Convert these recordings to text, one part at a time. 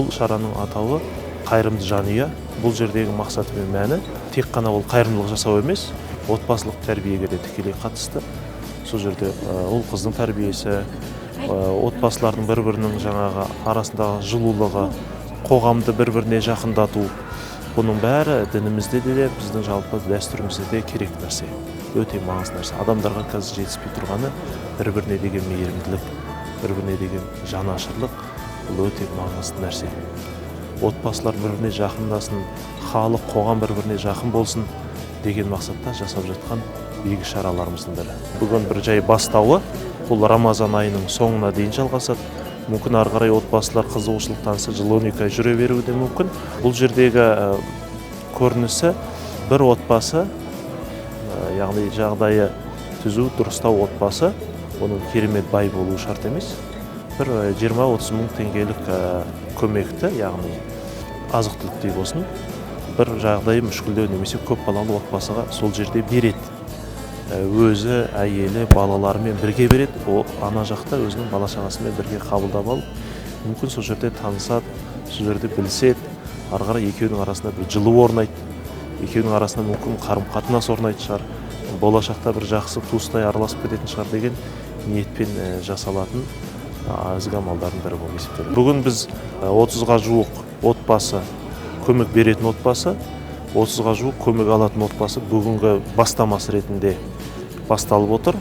Бұл шараның атауы қайырымды жанұя. Бұл жердегі мақсаты мен мәні тек қана ол қайырымдылық жасау емес, отбасылық тәрбиеге де тікелей қатысты. Сол жерде ұл қыздың тәрбиесі, отбасылардың бір-бірінің жаңағы арасындағы жылулығы, қоғамды бір-біріне жақындату. Бұның бәрі дінімізде де біздің жалпы дәстүрімізде де керек нәрсе, өте маңызды нәрсе. Адамдарға қазір жетіспей тұрғаны бір-біріне деген мейірімділік, бір-біріне деген жанашырлық, бұл өте маңызды нәрсе. Отбасылар бір-біріне жақындасын, халық, қоғам бір-біріне жақын болсын деген мақсатта жасап жатқан игі шараларымыздың бірі. Бүгін бір жай бастауы, бұл Рамазан айының соңына дейін жалғасады. Мүмкін ары қарай отбасылар қызығушылық танытса, жыл 12 ай жүре беруі де мүмкін. Бұл жердегі көрінісі бір отбасы, яғни жағдайы түзу, дұрыстау отбасы, оның керемет бай болуы шарт емес. Бір 20-30 мың теңгелік көмекті, яғни азық-түліктей болсын, бір жағдайы мүшкілдеу немесе көп балалы отбасыға сол жерде береді. Өзі, әйелі, балаларымен бірге береді, ол ана жақта өзінің бала-шағасымен бірге қабылдап алып, мүмкін сол жерде танысады, сол жерде білседі, ары қарай екеуінің арасында бір жылу орнайды, екеуінің арасында мүмкін қарым-қатынас орнайды шығар, болашақта бір жақсы туыстай араласып кететін шығар деген ниетпен жасалатын ізгі амалдардың бірі болып есептеледі. Бүгін біз 30-ға жуық отбасы, көмек беретін отбасы, 30-ға жуық көмек алатын отбасы бүгінгі бастамасы ретінде басталып отыр.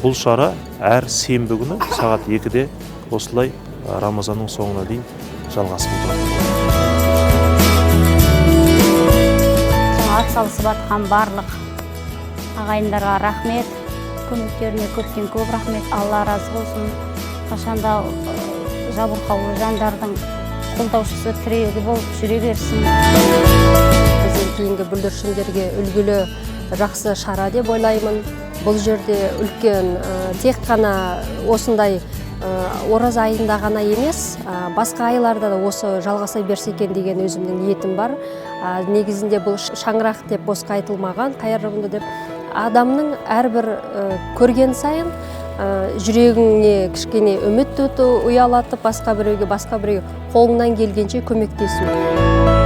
Бұл шара әр сенбі күні сағат 2-де осылай Рамазанның соңына дейін жалғасып отырады. Атсалысып жатқан барлық ағайындарға рахмет, көмектеріне көптен көп рахмет, Алла разы болсын. Қашанда жабырқаулы жандардың қолдаушысы, тірегі болып жүре берсін. Бізден кейінгі бүлдіршіндерге үлгілі жақсы шара деп ойлаймын. Бұл жерде үлкен тек қана осындай ораза айында ғана емес, басқа айларда да осы жалғаса берсе екен деген өзімнің ниетім бар. Негізінде бұл шаңырақ деп босқа айтылмаған, қайырымды деп. Адамның әрбір көрген сайын жүрегіне кішкене үміт ұялатып, басқа біреуге қолыңнан келгенше көмектесу.